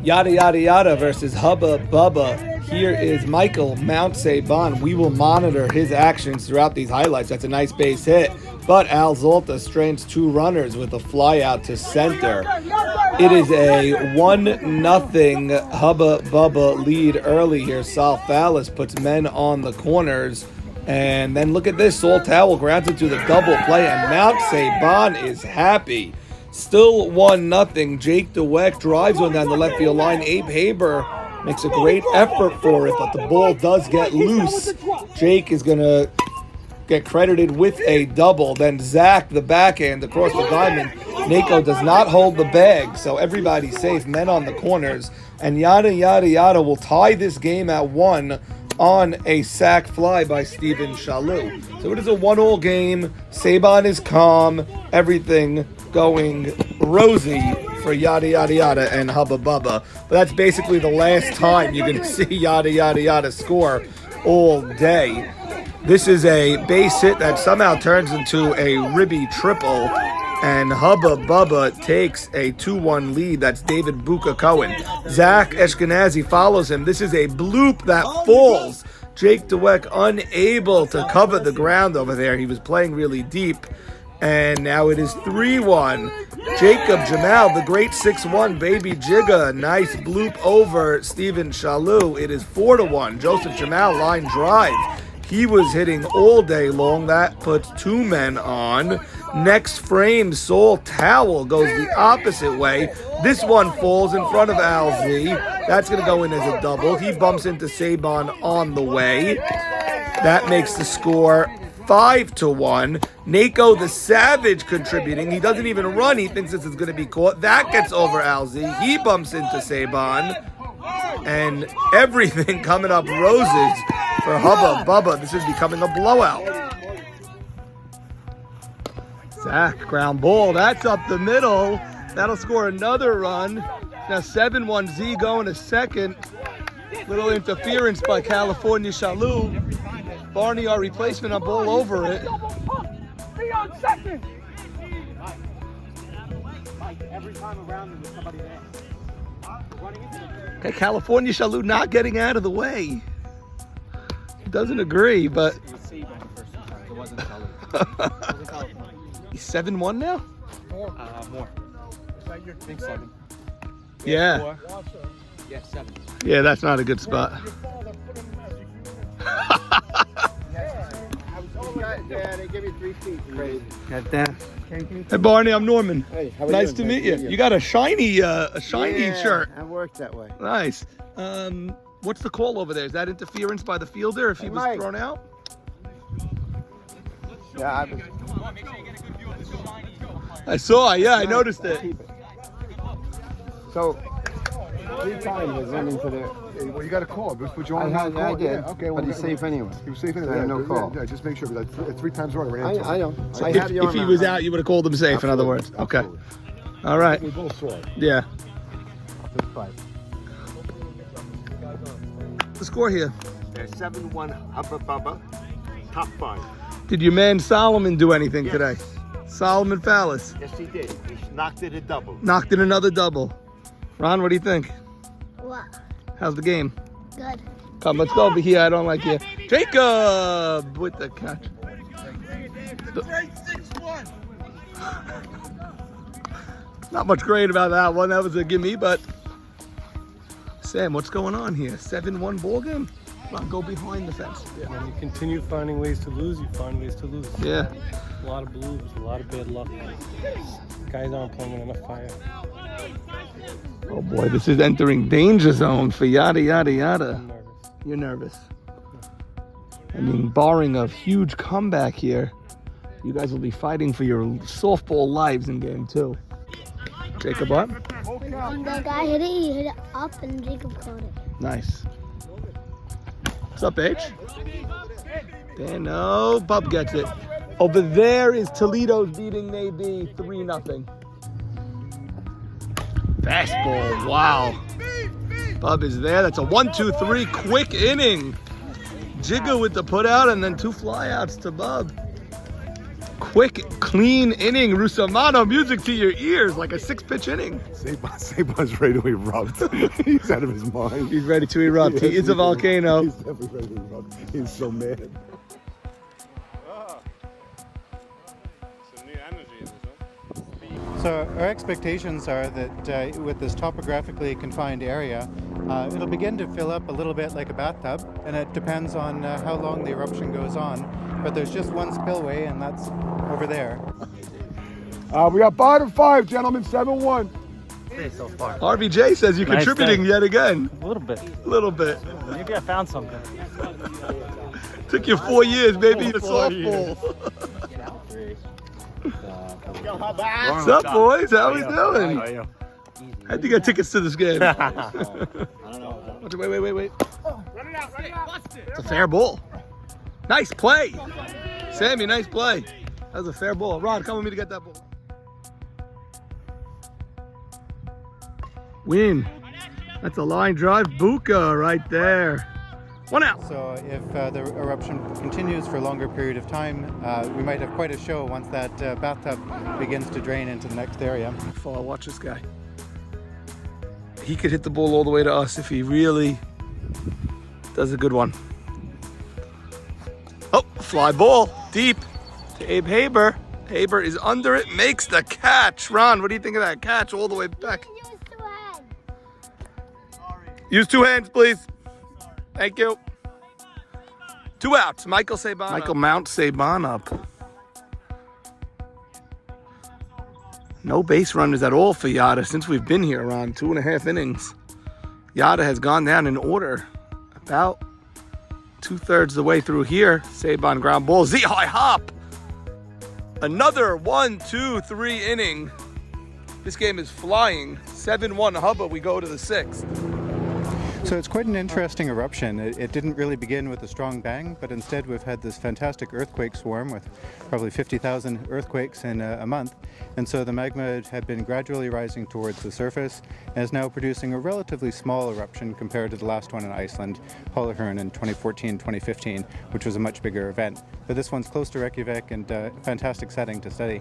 Yadda Yadda Yadda versus Hubba Bubba. Here is Michael Mount Sabon. We will monitor his actions throughout these highlights. That's a nice base hit. But Al Zolta strains two runners with a fly out to center. It is a 1-0 Hubba Bubba lead early here. Sal Fallis puts men on the corners. And then look at this. Saul Towell grounds it to the double play. And Mount Sabon is happy. Still 1-0. Jake DeWeck drives one down the left field line. Abe Haber makes a great effort for it, but the ball does get loose. Jake is going to get credited with a double. Then Zach, the backhand across the diamond. Nako does not hold the bag, so everybody's safe. Men on the corners. And Yadda Yadda Yadda will tie this game at 1 on a sac fly by Steven Shalou. So it is a 1-1 game. Sabon is calm. Everything going rosy for Yadda Yadda Yadda and Hubba Bubba. But that's basically the last time you're going to see Yadda Yadda Yadda score all day. This is a base hit that somehow turns into a ribby triple. And Hubba Bubba takes a 2-1 lead. That's David Buka Cohen. Zach Ashkenazi follows him. This is a bloop that falls. Jake DeWeck unable to cover the ground over there. He was playing really deep. And now it is 3-1. Jacob Jamal, the great 6-1 baby Jigga. Nice bloop over Steven Shalou. It is 4-1. Joseph Jamal line drive. He was hitting all day long. That puts two men on. Next frame, Saul Towell goes the opposite way. This one falls in front of Al Z. That's going to go in as a double. He bumps into Sabon on the way. That makes the score 5-1. Nako the Savage contributing. He doesn't even run. He thinks this is going to be caught. That gets over Al Z. He bumps into Sabon. And everything coming up roses for Hubba Bubba. This is becoming a blowout. Zach, ground ball. That's up the middle. That'll score another run. Now 7-1 Z going to second. Little interference by California Shalou. Barney, our replacement, on ball over it. Be on second. Every time around there's somebody there. Okay, California Shalou not getting out of the way. Doesn't agree, but he's 7-1 now? More. I think 7. Yeah. Yeah, 7. Yeah, that's not a good spot. Yeah, they give you 3 feet. Crazy. Hey Barney, I'm Norman. Hey, how are nice you? to meet you. You got a shiny shirt. I work that way. Nice. What's the call over there? Is that interference by the fielder if he was Mike. thrown out? Yeah, I saw. Yeah, I noticed it. So, 3 times I went into the. Well, you got a call. Just put you on. I did. Yeah, okay, well, but he's safe anyway. He was safe anyway. I had no call. Yeah, just make sure. Because 3 times running. I know. So I if have you on he my- was out, you would have called him safe. In other words. Okay. Absolutely. All right. We both saw it. Yeah. Just 5. The score here. 7-1 Hubba Bubba, top 5. Did your man Solomon do anything Yes. today? Solomon Fallis Yes, he did. He knocked it a double. knocked in another double. Ron, what do you think? What? How's the game? Good. Come, let's go over here. I don't like you. Jacob with the catch. Not much great about that one. That was a gimme, but Sam, what's going on here? 7-1 ball game? Come on, go behind the fence. When you continue finding ways to lose, you find ways to lose. Yeah. A lot of blues, a lot of bad luck. Guys aren't playing enough fire. Oh boy, this is entering danger zone for Yadda Yadda Yadda. I'm nervous. You're nervous. I mean, barring a huge comeback here, you guys will be fighting for your softball lives in game 2. Jacob up. When the guy hit it, he hit it up and Jacob caught it. Nice. What's up, H? Dan, no, Bub gets it. Over there is Toledo's beating maybe 3-0. Fastball, wow. Bub is there. That's a 1-2-3 quick inning. Jigga with the put out and then 2 flyouts to Bub. Quick, clean inning. Rustamano, music to your ears like a 6-pitch inning. Sabon's ready to erupt. He's out of his mind. He's ready to erupt. He is a volcano. He's definitely ready to erupt. He's so mad. Some new energy in this one. So our expectations are that with this topographically confined area, it'll begin to fill up a little bit like a bathtub, and it depends on how long the eruption goes on. But there's just one spillway, and that's over there. We got bottom 5, gentlemen, 7-1. So far. RBJ says you're Nice contributing day. yet again. A little bit. A little bit. Maybe I found something. Took you 4 years, baby. You're 4 softball. What's What's up, boys? How we doing? How'd you get tickets to this game? Wait. It's a fair ball. Nice play. Sammy, nice play. That was a fair ball. Ron, come with me to get that ball. Win. That's a line drive. Buka right there. 1 out. So if the eruption continues for a longer period of time, we might have quite a show once that bathtub begins to drain into the next area. Watch this guy. He could hit the ball all the way to us if he really does a good one. Oh, fly ball deep to Abe Haber. Haber is under it, makes the catch. Ron, what do you think of that catch all the way back? Use 2 hands, please. Thank you. 2 outs. Michael Sabon. Michael Mount Sabon up. No base runners at all for Yadda since we've been here around 2.5 innings. Yadda has gone down in order about 2/3 the way through here. Sabon ground ball. Z-high hop. Another 1, 2, 3 inning. This game is flying. 7-1 Hubba. We go to the 6th. So it's quite an interesting eruption. It didn't really begin with a strong bang, but instead we've had this fantastic earthquake swarm with probably 50,000 earthquakes in a month. And so the magma had been gradually rising towards the surface and is now producing a relatively small eruption compared to the last one in Iceland, Hollahurn in 2014-2015, which was a much bigger event. But this one's close to Reykjavik and a fantastic setting to study.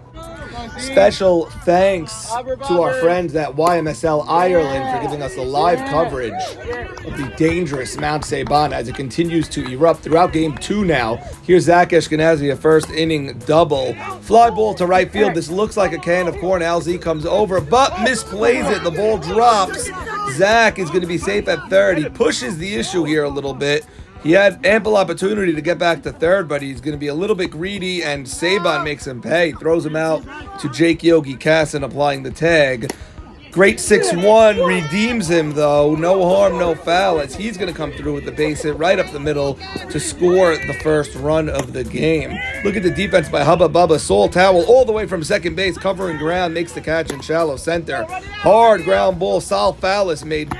Special thanks to our friends at YMSL Ireland for giving us the live coverage of the dangerous Mount Sabon as it continues to erupt throughout Game 2 now. Here's Zach Ashkenazi, a first inning double. Fly ball to right field. This looks like a can of corn. LZ comes over, but misplays it. The ball drops. Zach is going to be safe at third. He pushes the issue here a little bit. He had ample opportunity to get back to third, but he's going to be a little bit greedy, and Sabon makes him pay. Throws him out to Jake Yogi Casson applying the tag. Great 6-1 redeems him, though. No harm, no foul, as he's going to come through with the base hit right up the middle to score the first run of the game. Look at the defense by Hubba Bubba. Saul Towell all the way from second base, covering ground, makes the catch in shallow center. Hard ground ball. Sal Fallis made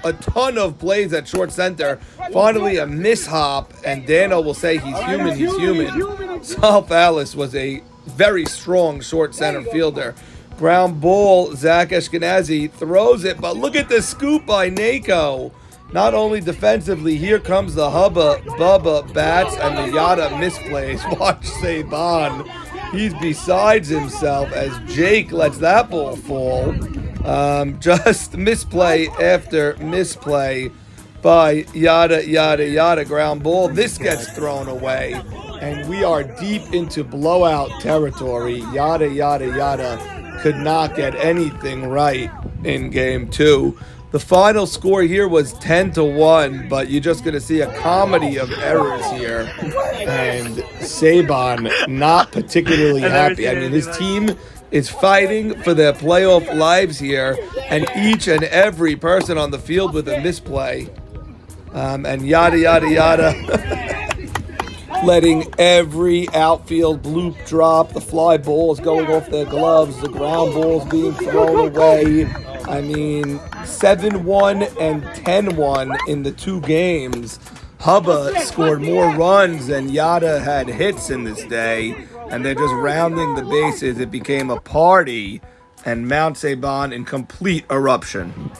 a ton of plays at short center. Finally, a mishap, and Dano will say he's human. Sal Fallis was a very strong short center fielder. Ground ball, Zach Ashkenazi throws it, but look at the scoop by Nako. Not only defensively, here comes the Hubba Bubba bats and the Yadda misplays. Watch Sabon. He's besides himself as Jake lets that ball fall. Just misplay after misplay by Yadda. Ground ball. This gets thrown away, and we are deep into blowout territory. Yadda could not get anything right in Game 2. The final score here was 10-1, but you're just going to see a comedy of errors here. And Sabon not particularly happy. I mean, his team is fighting for their playoff lives here, and each and every person on the field with a misplay. And Yadda letting every outfield bloop drop. The fly balls going off their gloves. The ground balls being thrown away. I mean, 7-1 and 10-1 in the 2 games. Hubba scored more runs than Yadda had hits in this day, and they're just rounding the bases. It became a party, and Mount Sabon in complete eruption.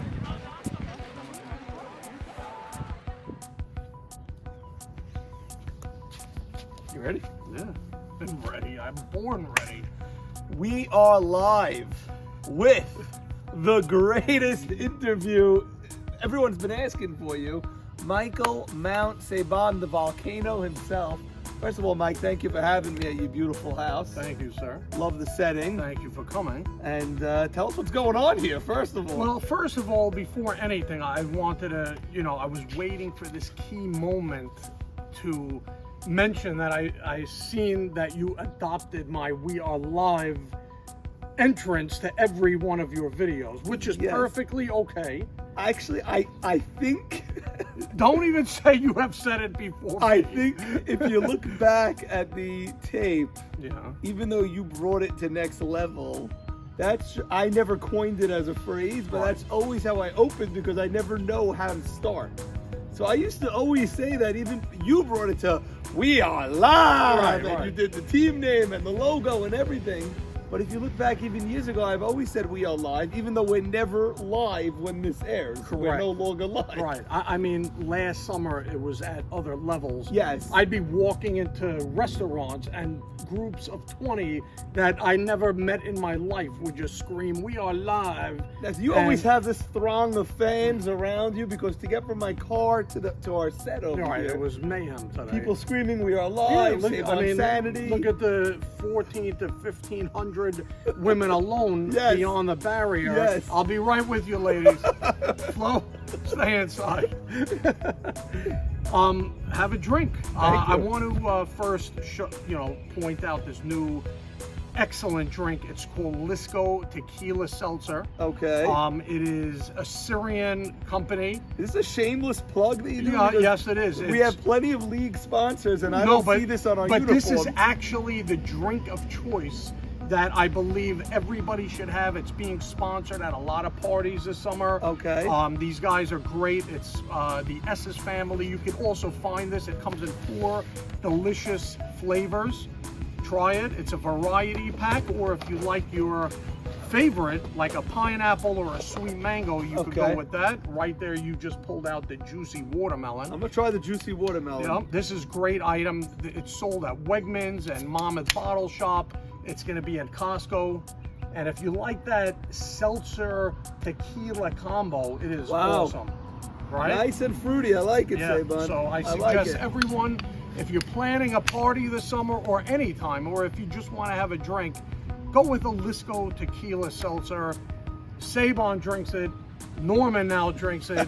You ready? Yeah. been ready. I'm born ready. We are live with the greatest interview everyone's been asking for you. Michael Mount Sabon, the volcano himself. First of all, Mike, thank you for having me at your beautiful house. Thank you, sir. Love the setting. Thank you for coming. And tell us what's going on here, first of all. Well, first of all, before anything, I wanted to, I was waiting for this key moment to mention that I seen that you adopted my We Are Live entrance to every one of your videos, which is perfectly okay. Actually, I think... Don't even say you have said it before. I think if you look back at the tape, even though you brought it to next level, I never coined it as a phrase, but that's always how I open because I never know how to start. So I used to always say that. Even you brought it to We Are Live, and you did the team name and the logo and everything. But if you look back even years ago, I've always said We Are Live, even though we're never live when this airs. Correct. We're no longer live. Right. I mean, last summer it was at other levels. Yes. I'd be walking into restaurants and groups of 20 that I never met in my life would just scream, "We are live." Yes, you always have this throng of fans around you because to get from my car to our set over here, it was mayhem today. People screaming, "We are live!" Yeah, Save on sanity. Look at the 14 to 1,500 women alone beyond the barrier. Yes. I'll be right with you, ladies. Flo, stay inside. Have a drink. I want to first point out this new excellent drink. It's called Lisco Tequila Seltzer. Okay. It is a Syrian company. Is this a shameless plug that you do? Yes, it is. We have plenty of league sponsors, and I don't see this on our uniforms. But this is actually the drink of choice that I believe everybody should have. It's being sponsored at a lot of parties this summer. Okay. These guys are great. It's the Esses family. You can also find this. It comes in 4 delicious flavors. Try it. It's a variety pack, or if you like your favorite, like a pineapple or a sweet mango, you could go with that. Right there, you just pulled out the juicy watermelon. I'm gonna try the juicy watermelon. Yeah, this is a great item. It's sold at Wegmans and Mama's Bottle Shop. It's going to be at Costco. And if you like that seltzer tequila combo, it is awesome. Right? Nice and fruity. I like it, Yeah, Sabon. so I suggest everyone, if you're planning a party this summer or any time, or if you just want to have a drink, go with a Lisco tequila seltzer. Sabon drinks it. Norman now drinks it,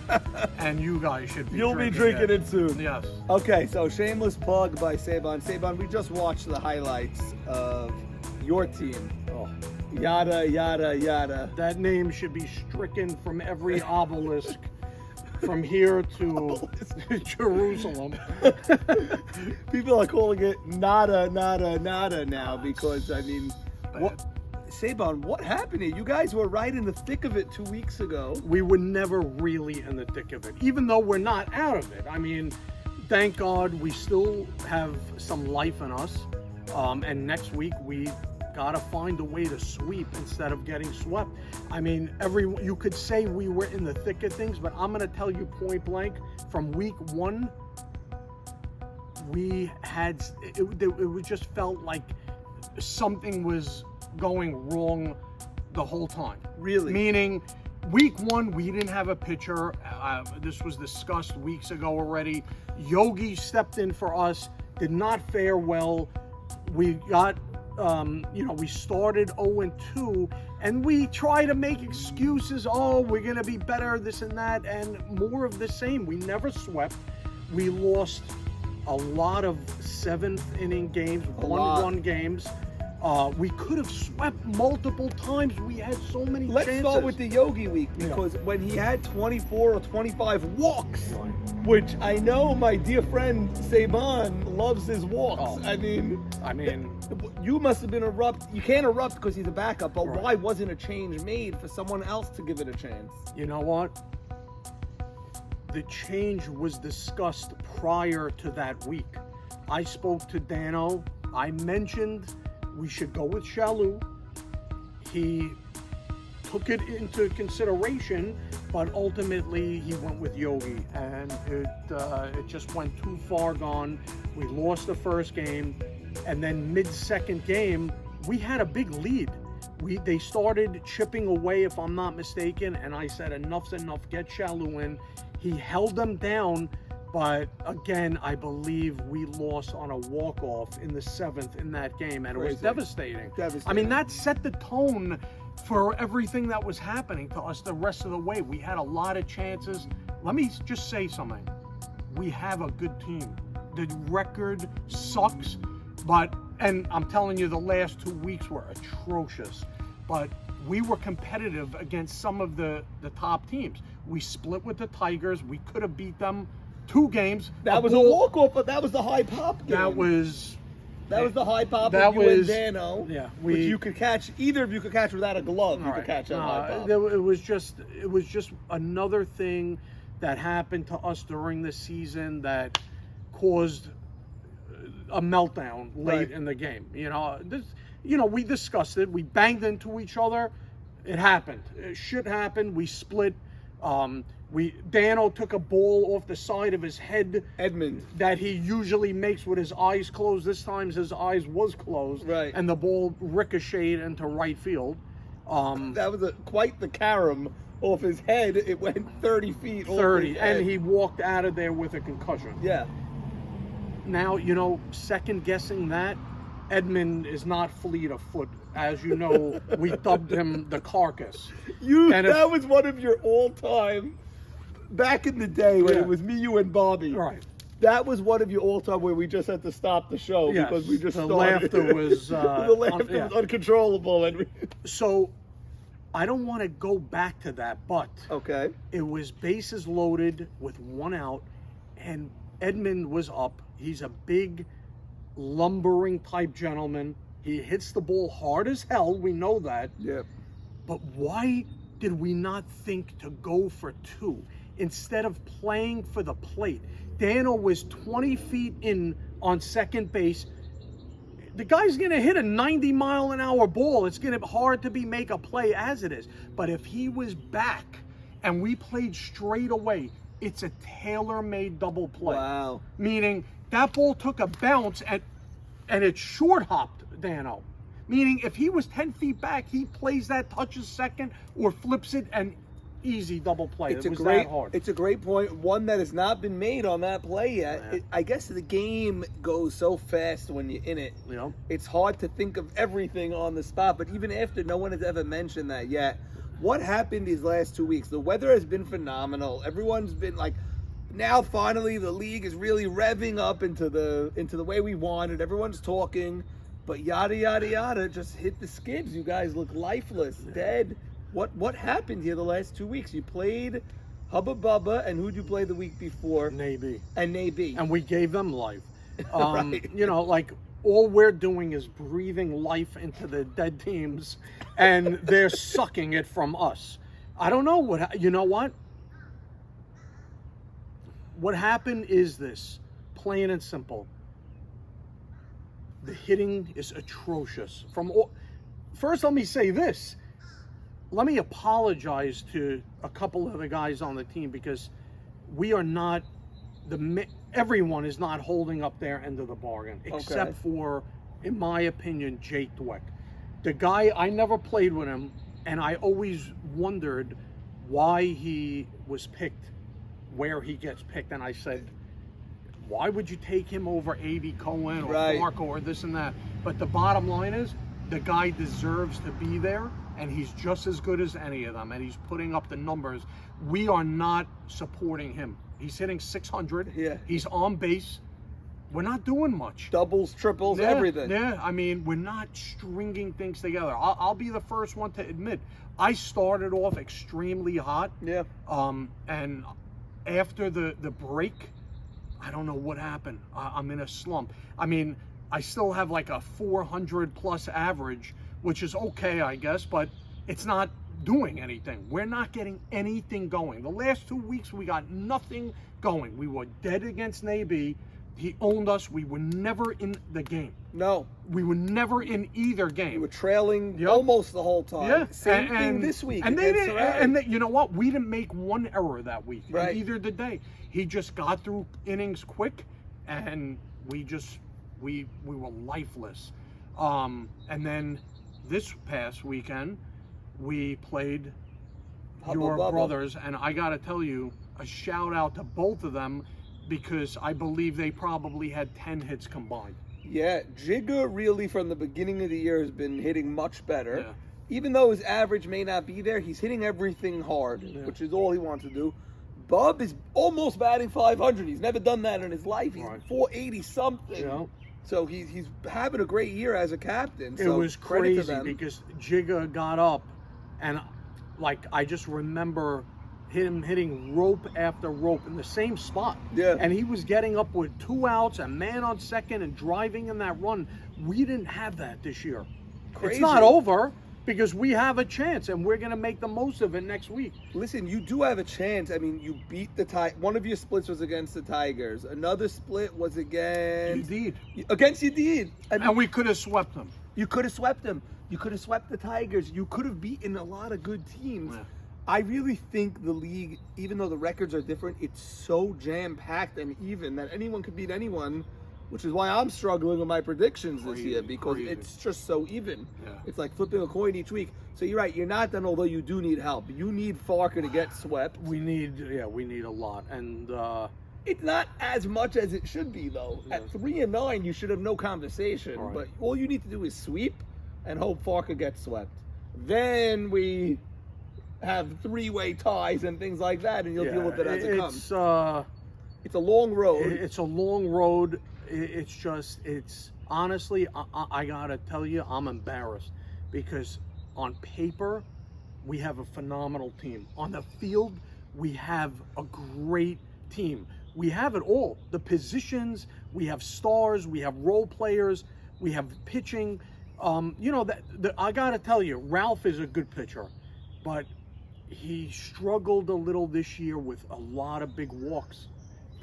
and you guys should be You'll be drinking it soon. Yes. Okay, so shameless plug by Sabon. Sabon, we just watched the highlights of your team. Oh, Yadda, Yadda, Yadda. That name should be stricken from every obelisk from here to Jerusalem. People are calling it Nada, Nada, Nada now because, I mean, Sabon, what happened here? You guys were right in the thick of it 2 weeks ago. We were never really in the thick of it, even though we're not out of it. I mean, thank God we still have some life in us. And next week we gotta find a way to sweep instead of getting swept. I mean, you could say we were in the thick of things, but I'm gonna tell you point blank, from week 1, we had, it just felt like something was going wrong the whole time. Really? Meaning, week 1, we didn't have a pitcher. This was discussed weeks ago already. Yogi stepped in for us, did not fare well. We got, we started 0-2, and we try to make excuses. Oh, we're going to be better, this and that, and more of the same. We never swept. We lost a lot of 7th inning games, 1-1 games. We could have swept multiple times. We had so many chances. Let's start with the Yogi week, because when he had 24 or 25 walks, which I know my dear friend Sabon loves his walks. I mean, you must have been you can't erupt because he's a backup, but why wasn't a change made for someone else to give it a chance? You know what? The change was discussed prior to that week. I spoke to Dano. I mentioned we should go with Shalu. He took it into consideration, but ultimately he went with Yogi, and it just went too far gone. We lost the first game. And then mid-second game, we had a big lead. They started chipping away, if I'm not mistaken, and I said, enough's enough, get Shalu in. He held them down, but again, I believe we lost on a walk-off in the 7th in that game, and it was devastating. I mean, that set the tone for everything that was happening to us the rest of the way. We had a lot of chances. Let me just say something. We have a good team. The record sucks, and I'm telling you, the last 2 weeks were atrocious, but we were competitive against some of the top teams. We split with the Tigers. We could have beat them 2 games. That was a walk-off, but that was the high pop game. That was the high pop that of you was, and Dano. Yeah, which you could catch. Either of you could catch without a glove. You could catch that high pop. It was just another thing that happened to us during the season that caused a meltdown late in the game. We discussed it. We banged into each other. It happened. Shit happened. We split. Dano took a ball off the side of his head. Edmund. That he usually makes with his eyes closed. This time his eyes was closed. Right. And the ball ricocheted into right field. That was quite the carom off his head. It went 30 feet. 30. And he walked out of there with a concussion. Yeah. Now, second guessing that, Edmund is not fleet of foot. As you know, we dubbed him the carcass. That was one of your all-time, back in the day when it was me, you, and Bobby. Right. That was one of your all-time where we just had to stop the show because we just the started. Laughter was the laughter was uncontrollable. So, I don't want to go back to that, but it was bases loaded with 1 out, and Edmund was up. He's a big, lumbering type gentleman. He hits the ball hard as hell. We know that. Yeah. But why did we not think to go for 2 instead of playing for the plate? Dano was 20 feet in on second base. The guy's going to hit a 90-mile-an-hour ball. It's going to be hard to make a play as it is. But if he was back and we played straight away, it's a tailor-made double play. Wow. Meaning that ball took a bounce and it short-hopped Dano. Meaning if he was 10 feet back, he plays that, touches second, or flips it, and easy double play. It was that hard. It's a great point. One that has not been made on that play yet. Yeah. I guess the game goes so fast when you're in it. Yeah. It's hard to think of everything on the spot. But even after, no one has ever mentioned that yet. What happened these last 2 weeks? The weather has been phenomenal. Everyone's been like, now finally the league is really revving up into the way we wanted. Everyone's talking. But yada, yada, yada just hit the skids. You guys look lifeless, dead. What happened here the last 2 weeks? You played Hubba Bubba, and who'd you play the week before? Navy. And Navy. And we gave them life. Right. All we're doing is breathing life into the dead teams, and they're sucking it from us. I don't know what. What happened is this, plain and simple. The hitting is atrocious. First, let me say this. Let me apologize to a couple of the guys on the team because we are not everyone is not holding up their end of the bargain, except for, in my opinion, Jake Dweck. The guy, I never played with him, and I always wondered why he was picked, where he gets picked, and I said, why would you take him over A.B. Cohen or Marco or this and that? But the bottom line is, the guy deserves to be there, and he's just as good as any of them, and he's putting up the numbers. We are not supporting him. He's hitting 600. Yeah. He's on base. We're not doing much. Doubles, triples, everything. Yeah, I mean, we're not stringing things together. I'll be the first one to admit, I started off extremely hot. Yeah. And after the break, I don't know what happened. I'm in a slump. I mean, I still have like a 400 plus average, which is okay, I guess, but it's not doing anything. We're not getting anything going. The last 2 weeks, we got nothing going. We were dead against Navy. He owned us. We were never in the game. No. We were never in either game. We were trailing almost the whole time. Yeah. Same thing this week. And they didn't. And you know what? We didn't make one error that week. Right. And either did they. He just got through innings quick, and we just We were lifeless. And then this past weekend, we played Hubba your Bubba. brothers, and I got to tell you, a shout out to both of them because I believe they probably had 10 hits combined. Yeah, Jigga really from the beginning of the year has been hitting much better. Yeah. Even though his average may not be there, he's hitting everything hard, which is all he wants to do. Bub is almost batting 500. He's never done that in his life. He's Right. 480 something. You know? So he's having a great year as a captain. It So was credit to crazy them. because Jigga got up, and like I just remember him hitting rope after rope in the same spot. Yeah. And he was getting up with 2 outs, a man on second, and driving in that run. We didn't have that this year. Crazy. It's not over because we have a chance, and we're gonna make the most of it next week. Listen, you do have a chance. I mean, you beat the one of your splits was against the Tigers. Another split was against Yadda. I mean, And we could have swept them. you could have swept them. You could have swept the Tigers. You could have beaten a lot of good teams. Yeah. I really think the league, even though the records are different, it's so jam-packed and even that anyone could beat anyone, which is why I'm struggling with my predictions this year because Crazy. it's just so even. Yeah. It's like flipping a coin each week. So you're right, you're not done, although you do need help. You need Farker to get swept. We need a lot, and It's not as much as it should be, though. Yeah. At 3-9, you should have no conversation. All right. But all you need to do is sweep and hope Farker gets swept. Then we have three-way ties and things like that, and you'll deal with it as it comes. It's a long road. It's a long road. It's honestly, I gotta tell you, I'm embarrassed because on paper, we have a phenomenal team. On the field, we have a great team. We have it all. The positions, we have stars, we have role players, we have pitching. I gotta tell you, Ralph is a good pitcher, but he struggled a little this year with a lot of big walks.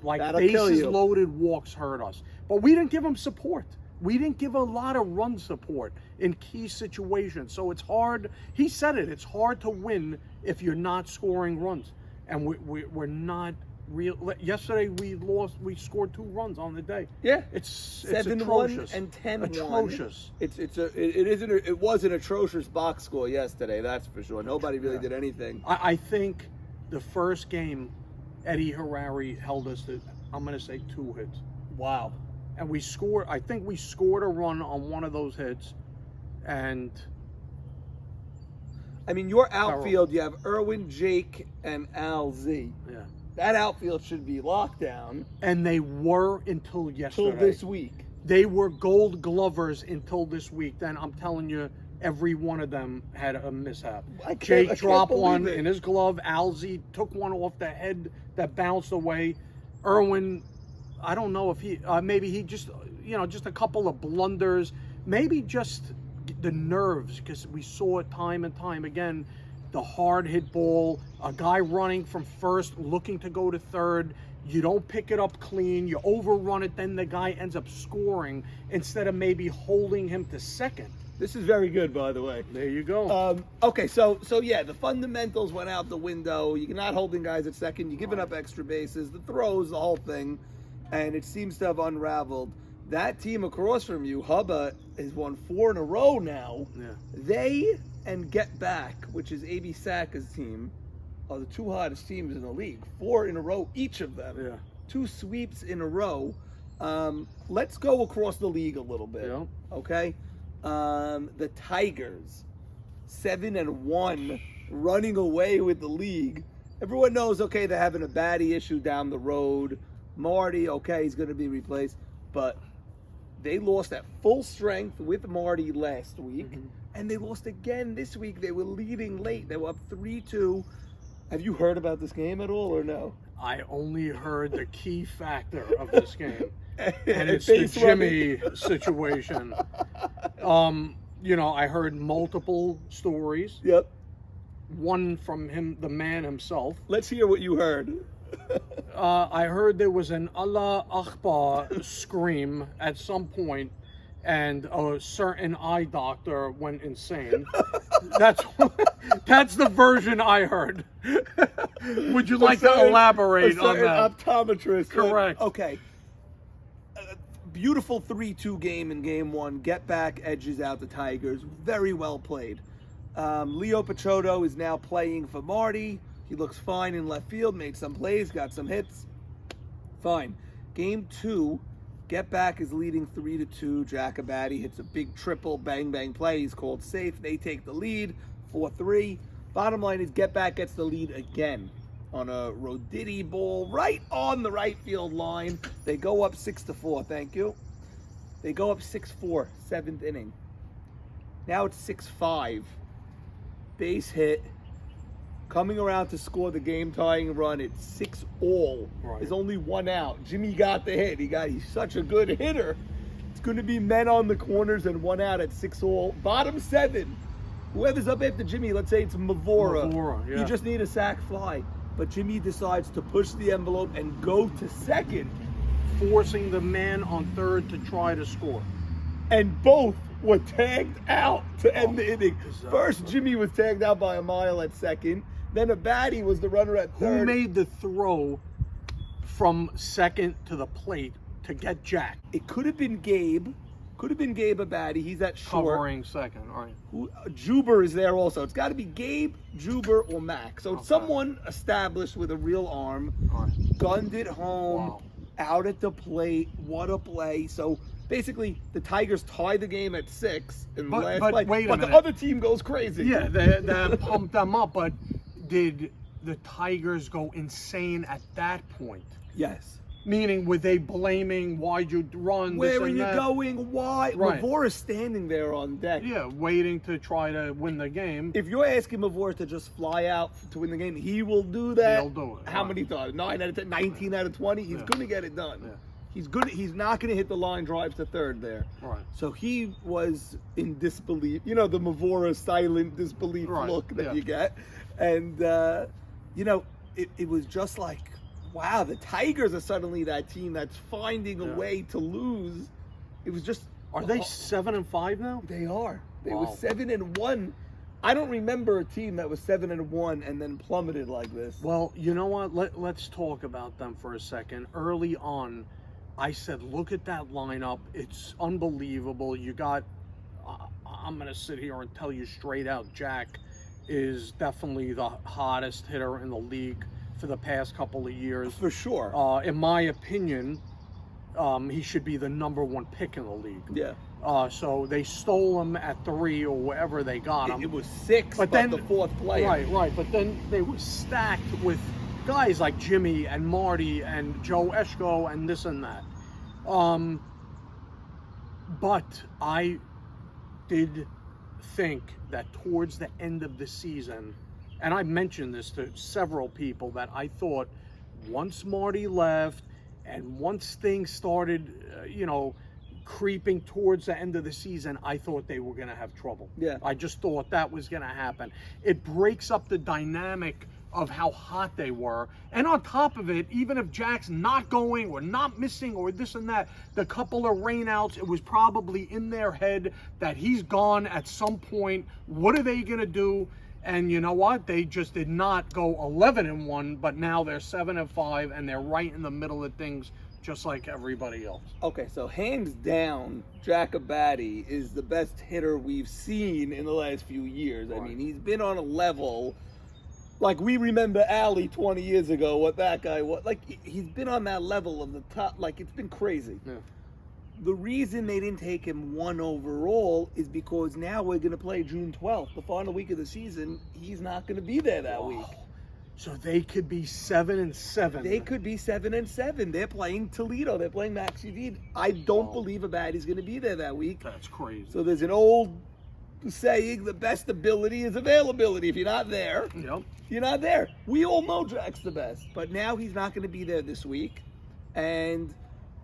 Like That'll kill bases you. loaded walks hurt us. But we didn't give him support. We didn't give a lot of run support in key situations. So it's hard. He said it. It's hard to win if you're not scoring runs. And we're not real. Yesterday we lost. We scored 2 runs on the day. Yeah. It's 7-1 atrocious. and 10-1. Atrocious. It was an atrocious box score yesterday, that's for sure. Nobody really did anything. I think the first game, Eddie Harari held us to, I'm going to say 2 hits. Wow. And we scored, I think we scored a run on one of those hits. And I mean, your outfield, you have Irwin, Jake, and Al Z. yeah. That outfield should be locked down And they were until yesterday. till this week. They were gold glovers until this week. Then I'm telling you, every one of them had a mishap. I Jake can't dropped believe one it. in his glove. Alzy took one off the head that bounced away. Irwin, I don't know if he, maybe he just, just a couple of blunders. Maybe just the nerves, because we saw it time and time again. The hard hit ball, a guy running from first, looking to go to third. You don't pick it up clean. You overrun it. Then the guy ends up scoring instead of maybe holding him to second. This is very good, by the way. There you go. Okay, so yeah, the fundamentals went out the window. You're not holding guys at second. You're giving up extra bases, the throws, the whole thing, and it seems to have unraveled. That team across from you, Hubba, has won 4 in a row now. Yeah. They and Get Back, which is A.B. Saka's team, are the 2 hottest teams in the league. 4 in a row, each of them. Yeah. 2 sweeps in a row. Let's go across the league a little bit. Yeah. Okay. The Tigers, 7-1, running away with the league. Everyone knows, okay, they're having a baddie issue down the road. Marty, okay, he's going to be replaced, but they lost at full strength with Marty last week, and they lost again this week. They were leading late. They were up 3-2. Have you heard about this game at all, or no? I only heard the key factor of this game. And it's Base the Jimmy situation. I heard multiple stories. Yep. One from him, the man himself. Let's hear what you heard. I heard there was an Allah Akbar scream at some point, and a certain eye doctor went insane. That's the version I heard. Would you like to elaborate on that? Optometrist. Correct. Okay. beautiful 3-2 game in game one. Get back edges out the Tigers. Very well played. Leo Pachotto is now playing for Marty. He looks fine in left field, made some plays, got some hits. Fine. Game two, Get Back is leading 3-2. Jacobati hits a big triple, bang, bang play. He's called safe. They take the lead, 4-3. Bottom line is Get Back gets the lead again on a Roditi ball right on the right field line. They go up 6-4. Thank you. They go up 6-4, seventh inning. Now it's 6-5. Base hit. Coming around to score the game-tying run. It's 6-all. Right. There's only one out. Jimmy got the hit. He's such a good hitter. It's going to be men on the corners and one out at 6-all. Bottom seven. Whoever's up after Jimmy, let's say it's Mavora. Yeah. You just need a sac fly. But Jimmy decides to push the envelope and go to second. Forcing the man on third to try to score. And both were tagged out to end the inning. First, Jimmy was tagged out by a mile at second. Then Abadi was the runner at third. Who made the throw from second to the plate to get Jack? It could have been Gabe. Could have been Gabe Abadi. He's at short. Covering second, all right. Juber is there also. It's got to be Gabe, Juber, or Mac. So it's someone established with a real arm. All right. Gunned it home. Wow. Out at the plate. What a play. So basically, the Tigers tie the game at 6 in the last play. Wait a but minute. the other team goes crazy. Yeah, that pumped them up. But did the Tigers go insane at that point? Yes. Meaning, were they blaming why'd you run? Where this are and you that? going? Why? Right. Mavora's standing there on deck. Yeah, waiting to try to win the game. If you're asking Mavora to just fly out to win the game, he will do that. He'll do it. How Right. many times? 9 out of 10, 19 out of 20. He's going to get it done. Yeah. He's good. He's not going to hit the line drives to third there. Right. So he was in disbelief. You know, the Mavora silent disbelief Right. look that Yeah. you get. And, you know, it was just like, wow, the Tigers are suddenly that team that's finding a way to lose. It was just. Are they 7-5 now? They are. They were Wow. 7-1. I don't remember a team that was 7-1 and then plummeted like this. Well, you know what? Let's talk about them for a second. Early on, I said, look at that lineup. It's unbelievable. You got, I'm going to sit here and tell you straight out, Jack is definitely the hottest hitter in the league for the past couple of years. For sure. In my opinion, he should be the #1 pick in the league. Yeah. So they stole him at 3 or wherever they got him. It was 6, but then the fourth player. Right. But then they were stacked with guys like Jimmy and Marty and Joe Eshko and this and that. But I did think that towards the end of the season, and I mentioned this to several people, that I thought once Marty left and once things started, creeping towards the end of the season, I thought they were going to have trouble. Yeah. I just thought that was going to happen. It breaks up the dynamic of how hot they were. And on top of it, even if Jack's not going or not missing or this and that, the couple of rainouts, it was probably in their head that he's gone at some point. What are they going to do? And you know what? They just did not go 11-1, but now they're 7-5, and they're right in the middle of things, just like everybody else. Okay, so hands down, Jacobati is the best hitter we've seen in the last few years. I mean, he's been on a level, like we remember Allie 20 years ago, what that guy was. Like, he's been on that level of the top. Like, it's been crazy. Yeah. The reason they didn't take him 1 overall is because now we're going to play June 12th, the final week of the season. He's not going to be there that week. So they could be 7-7. They could be 7-7. They're playing Toledo. They're playing Maxi Veed. I don't believe Abadi's going to be there that week. That's crazy. So there's an old saying, the best ability is availability. If you're not there, you're not there. We all know Jack's the best. But now he's not going to be there this week. And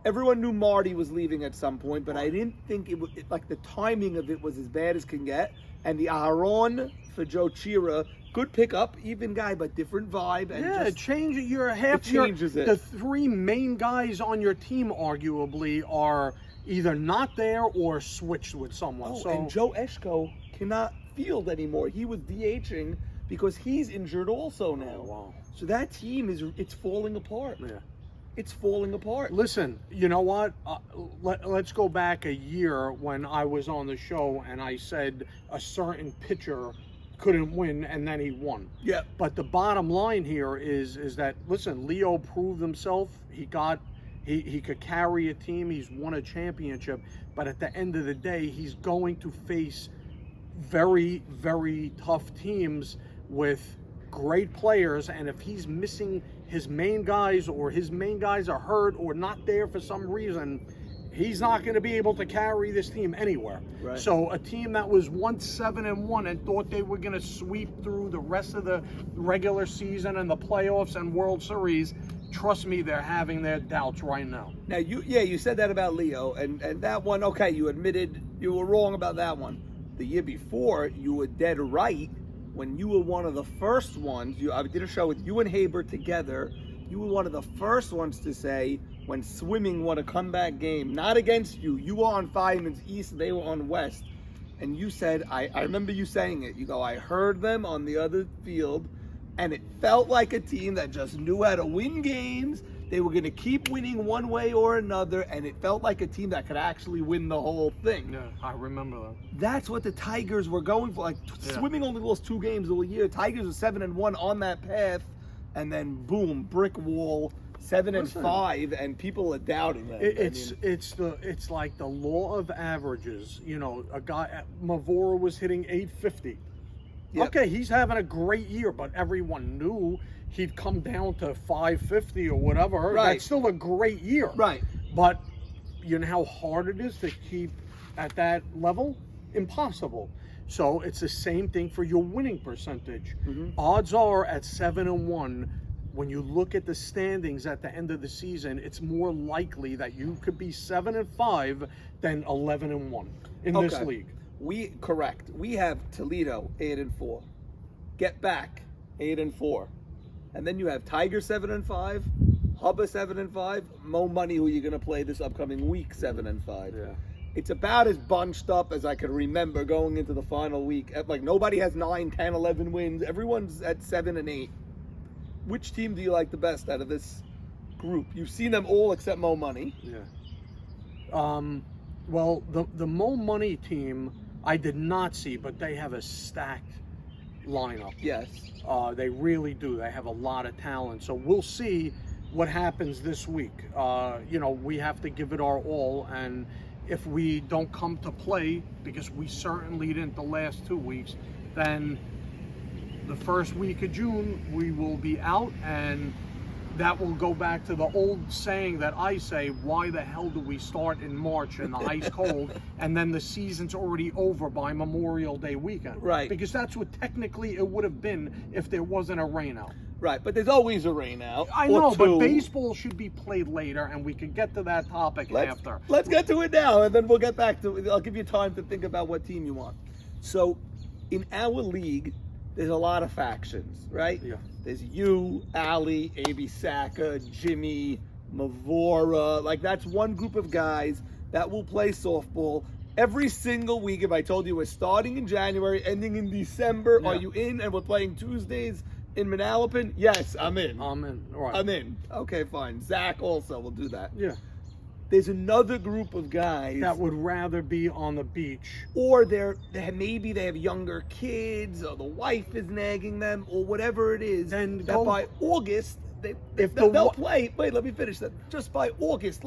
everyone knew Marty was leaving at some point, but I didn't think it was, like, the timing of it was as bad as can get. And the Aharon for Joe Chira, good pickup, even guy, but different vibe. And Yeah, just, change it. You're half. it changes it. The 3 main guys on your team, arguably, are either not there or switched with someone. Oh, so and Joe Eshko cannot field anymore. He was DHing because he's injured also now. wow. So that team it's falling apart. Yeah. it's falling apart. Listen, you know what? Let's go back a year when I was on the show and I said a certain pitcher couldn't win, and then he won. Yeah. But the bottom line here is that, listen, Leo proved himself. He could carry a team. He's won a championship. But at the end of the day, he's going to face very, very tough teams with great players. And if he's missing his main guys, or his main guys are hurt or not there for some reason, he's not going to be able to carry this team anywhere. Right. So a team that was once 7-1 and thought they were going to sweep through the rest of the regular season and the playoffs and World Series, trust me, they're having their doubts right now. Now, you said that about Leo, and that one, okay, you admitted you were wrong about that one. The year before, you were dead right when you were one of the first ones. I did a show with you and Haber together. You were one of the first ones to say, when Swimming won a comeback game, not against you, you were on Fireman's East, they were on West, and you said, I remember you saying it, you go, I heard them on the other field, and it felt like a team that just knew how to win games. They were going to keep winning one way or another, and it felt like a team that could actually win the whole thing. Yeah, I remember that. That's what the Tigers were going for. Like, Swimming only lost 2 games all year. Tigers were 7-1 on that path, and then boom, brick wall, 7-5, and people are doubting them. It's like the law of averages. You know, a guy, Mavora was hitting 850. Yep. Okay, he's having a great year, but everyone knew he'd come down to 550 or whatever. Right. That's still a great year. Right. But you know how hard it is to keep at that level? Impossible. So it's the same thing for your winning percentage. Mm-hmm. Odds are at 7-1, when you look at the standings at the end of the season, it's more likely that you could be 7-5 than 11-1 in this league. Correct. We have Toledo 8-4, Get Back 8-4, and then you have Tiger 7-5, Hubba 7-5, Mo Money, who you're going to play this upcoming week, 7-5. Yeah. It's about as bunched up as I could remember going into the final week. Like, nobody has 9, 10, 11 wins. Everyone's at 7 and 8. Which team do you like the best out of this group? You've seen them all except Mo Money. Yeah. Well, the Mo Money team I did not see, but they have a stacked lineup. Yes. They really do. They have a lot of talent. So we'll see what happens this week. You know, we have to give it our all, and if we don't come to play, because we certainly didn't the last 2 weeks, then the first week of June we will be out, and that will go back to the old saying that I say, why the hell do we start in March in the ice cold and then the season's already over by Memorial Day weekend? Right. Because that's what technically it would have been if there wasn't a rain out. Right, but there's always a rain out. I know, but baseball should be played later, and we can get to that topic after. Let's get to it now, and then we'll get back to it. I'll give you time to think about what team you want. So, in our league, there's a lot of factions, right? Yeah. There's you, Ali, A.B. Saka, Jimmy, Mavora. Like, that's one group of guys that will play softball every single week. If I told you we're starting in January, ending in December, Yeah. are you in? And we're playing Tuesdays in Manalapan? Yes, I'm in. I'm in. All right. I'm in. Okay, fine. Zach also will do that. Yeah. There's another group of guys That would rather be on the beach. or maybe they have younger kids, or the wife is nagging them, or whatever it is. Then that go- by August, they'll play. Wait, let me finish that. Just by August,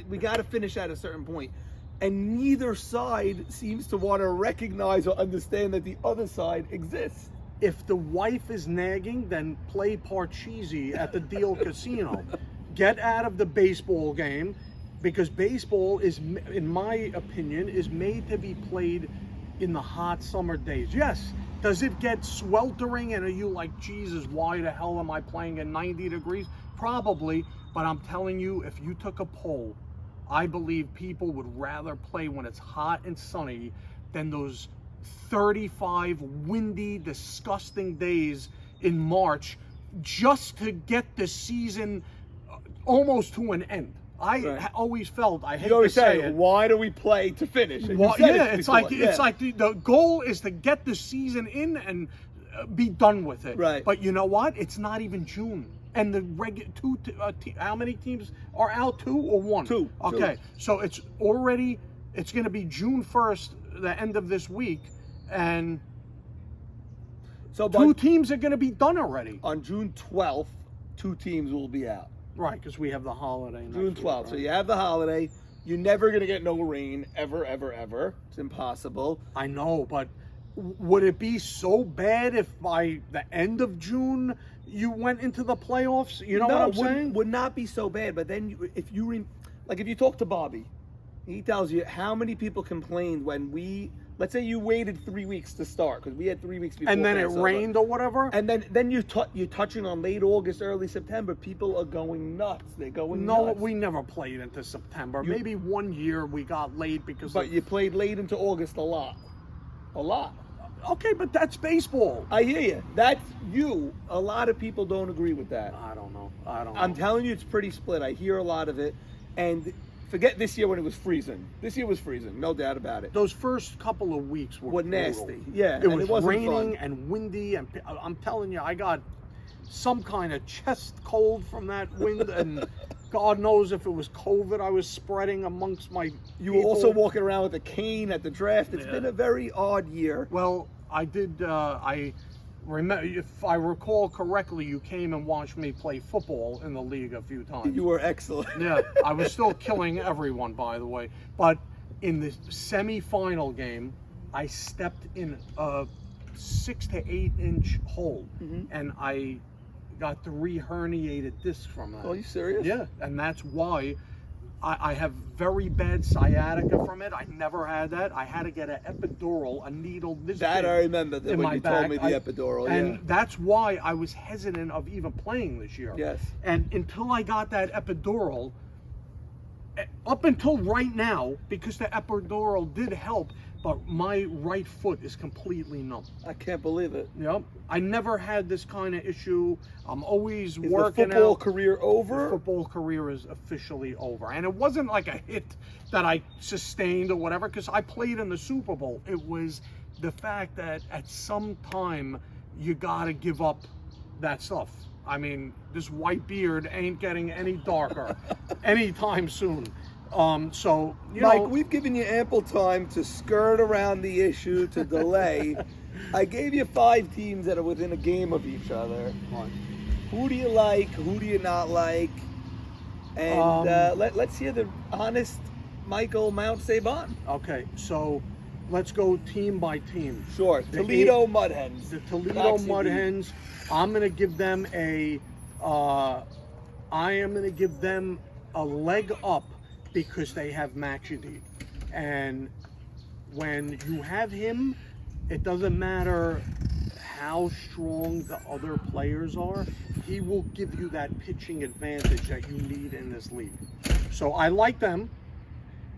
we got to finish at a certain point. And neither side seems to want to recognize or understand that the other side exists. If the wife is nagging, then play Parcheesi at the Deal Casino. Get out of the baseball game, because baseball is, in my opinion, is made to be played in the hot summer days. Yes, does it get sweltering and are you like, Jesus, why the hell am I playing in 90 degrees? Probably, but I'm telling you, if you took a poll, I believe people would rather play when it's hot and sunny than those 35 windy, disgusting days in March just to get the season almost to an end. I always felt, I hate to say it, why do we play to finish? And well, you said yeah, it it's before. like it's like the goal is to get the season in and be done with it. Right. But you know what? It's not even June. And the how many teams are out? 2 or 1? 2. Okay, so it's going to be June 1st, the end of this week, and So 2 teams are going to be done already. on June 12th, 2 teams will be out. Right, because we have the holiday. June next week, 12th. right? So you have the holiday. You're never going to get no rain, ever, ever, ever. It's impossible. I know, but would it be so bad if by the end of June you went into the playoffs? You know what I'm saying? Would not be so bad. But then if you talk to Bobby, he tells you how many people complained when let's say you waited 3 weeks to start, because we had 3 weeks before. And then it Passover. rained or whatever? And then you're touching on late August, early September. People are going nuts. They're going No, nuts. we never played into September. Maybe one year we got late because But you played late into August a lot. A lot. Okay, but that's baseball. I hear you. That's you. A lot of people don't agree with that. I don't know. I'm telling you, it's pretty split. I hear a lot of it. And forget this year when it was freezing. This year was freezing, no doubt about it. Those first couple of weeks were nasty. brutal. Yeah, It and was it wasn't raining fun. and windy, and I'm telling you, I got some kind of chest cold from that wind, and God knows if it was COVID I was spreading amongst my You were also walking around with a cane at the draft. It's been a very odd year. Well, I did. I remember, if I recall correctly, you came and watched me play football in the league a few times. You were excellent. Yeah, I was still killing everyone, by the way. But in the semi-final game, I stepped in a 6 to 8 inch hole, and I got 3 herniated discs from that. Are you serious? Yeah, and that's why I have very bad sciatica from it. I never had that. I had to get an epidural, a needle this That big I remember in when my you back. told me the epidural. And Yeah. that's why I was hesitant of even playing this year. Yes. And until I got that epidural, up until right now, because the epidural did help, but my right foot is completely numb. I can't believe it. Yep. I never had this kind of issue. I'm always Is working the football out. career over? The football career is officially over. And it wasn't like a hit that I sustained or whatever, because I played in the Super Bowl. It was the fact that at some time you got to give up that stuff. I mean, this white beard ain't getting any darker anytime soon. So, Mike, we've given you ample time to skirt around the issue, to delay. I gave you 5 teams that are within a game of each other. Who do you like? Who do you not like? And let's hear the honest Michael Mount Sabon. Okay, so let's go team by team. Sure. The Toledo Mud Hens. The Toledo Roxy Mud Lee. Hens. I'm gonna give them a leg up because they have Maxidi. And when you have him, it doesn't matter how strong the other players are, he will give you that pitching advantage that you need in this league. So I like them.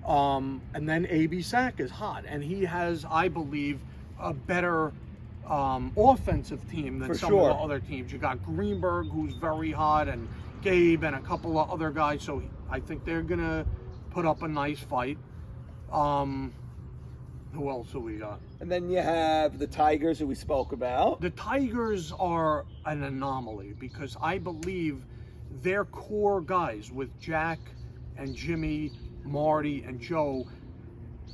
And then A.B. Sack is hot, and he has, I believe, a better offensive team than For some sure. of the other teams. You got Greenberg, who's very hot, and Gabe, and a couple of other guys. So I think they're gonna put up a nice fight. Who else do we got? And then you have the Tigers, who we spoke about. The Tigers are an anomaly because I believe their core guys with Jack and Jimmy, Marty and Joe,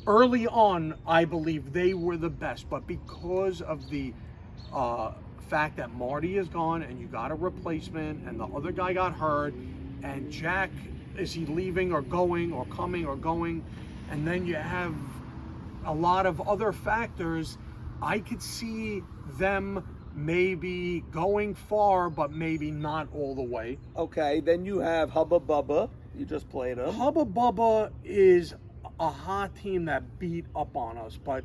early on, I believe they were the best. But because of the fact that Marty is gone and you got a replacement and the other guy got hurt and Jack, is he leaving or going or coming or going? And then you have a lot of other factors. I could see them maybe going far, but maybe not all the way. Okay, then you have Hubba Bubba. You just played him. Hubba Bubba is a hot team that beat up on us, but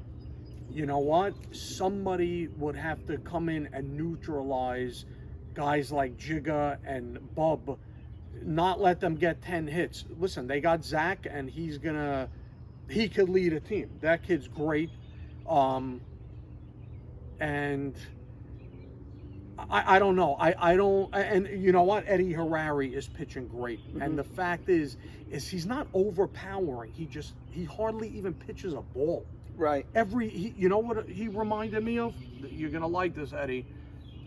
you know what? Somebody would have to come in and neutralize guys like Jigga and Bub, not let them get 10 hits. Listen, they got Zach, and he could lead a team. That kid's great. And I don't know. I don't, and you know what? Eddie Harari is pitching great. And the fact is he's not overpowering. He hardly even pitches a ball. Right. You know what he reminded me of? You're going to like this, Eddie.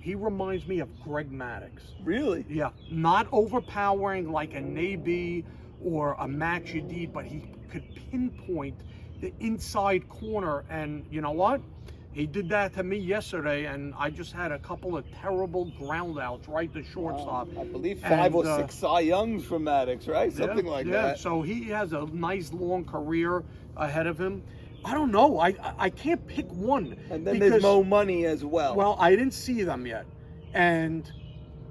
He reminds me of Greg Maddux. Really? Yeah, not overpowering like a Naby or a Max Yadid, but he could pinpoint the inside corner. And you know what? He did that to me yesterday, and I just had a couple of terrible ground outs right to shortstop. I believe 5 or 6 Cy Youngs from Maddox, right? Something like that. So he has a nice long career ahead of him. I don't know. I can't pick one. And then there's Mo Money as well. Well, I didn't see them yet. And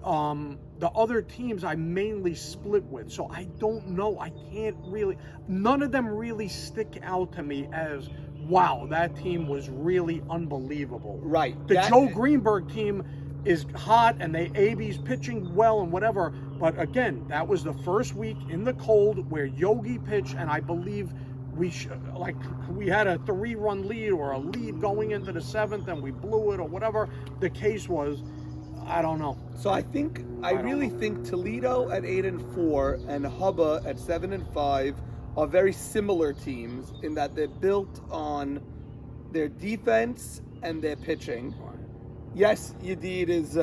the other teams I mainly split with. So I don't know. I can't really. None of them really stick out to me as, wow, that team was really unbelievable. Right. The Joe Greenberg team is hot, and AB's pitching well and whatever. But again, that was the first week in the cold where Yogi pitched, and I believe we had a 3-run lead or a lead going into the 7th, and we blew it or whatever the case was. I don't know. So I really think Toledo at 8-4 and Hubba at 7-5 are very similar teams in that they're built on their defense and their pitching. Yes, Yadid is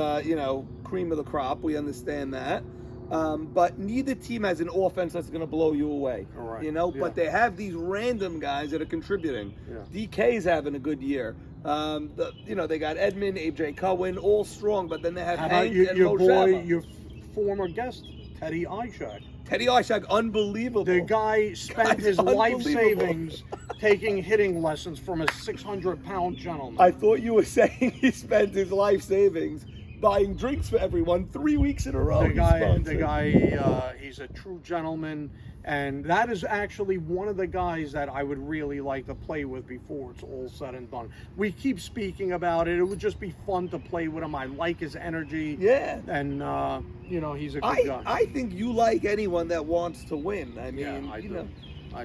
cream of the crop. We understand that. But neither team has an offense that's going to blow you away. Right. But they have these random guys that are contributing. Yeah. DK's having a good year. They got Edmund, AJ Cohen, all strong, but then they have Hank and your boy, Moshama. your former guest, Teddy Ishak. Teddy Ishak, unbelievable. The guy spent his life savings taking hitting lessons from a 600-pound gentleman. I thought you were saying he spent his life savings buying drinks for everyone 3 weeks in a row. The guy, he's a true gentleman, and that is actually one of the guys that I would really like to play with before it's all said and done. We keep speaking about it. It would just be fun to play with him. I like his energy. Yeah. And, he's a good guy. I think you like anyone that wants to win. I mean, I do.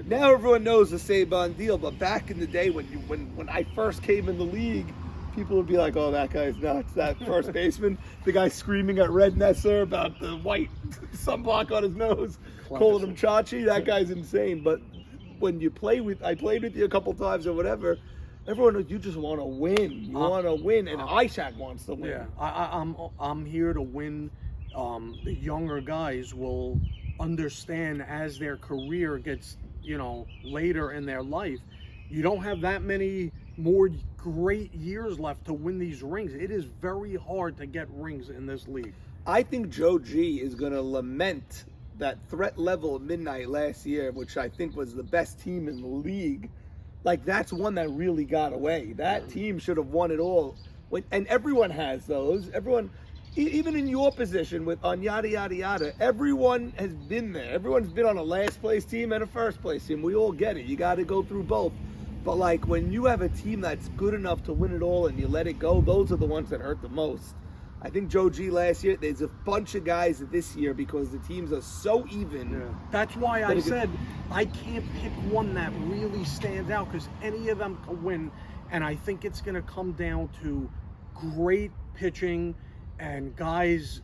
Now everyone knows the Sabon deal, but back in the day when I first came in the league, people would be like, oh, that guy's nuts. That first baseman, the guy screaming at Red Nesser about the white sunblock on his nose, calling him Chachi, that guy's insane. But when I played with you a couple times or whatever, everyone knows you just want to win. You want to win, and Ishak wants to win. Yeah, I'm here to win. The younger guys will understand as their career gets, later in their life. You don't have that many more great years left to win these rings. It is very hard to get rings in this league. I think Joe G is going to lament that threat level at midnight last year, which I think was the best team in the league. Like, that's one that really got away. That team should have won it all. And everyone has those. Everyone, even in your position on yada, yada, yada, everyone has been there. Everyone's been on a last place team and a first place team. We all get it. You got to go through both. But like when you have a team that's good enough to win it all and you let it go, those are the ones that hurt the most. I think Joe G last year, there's a bunch of guys this year because the teams are so even. Yeah. That's why I said I can't pick one that really stands out because any of them can win. And I think it's going to come down to great pitching and guys,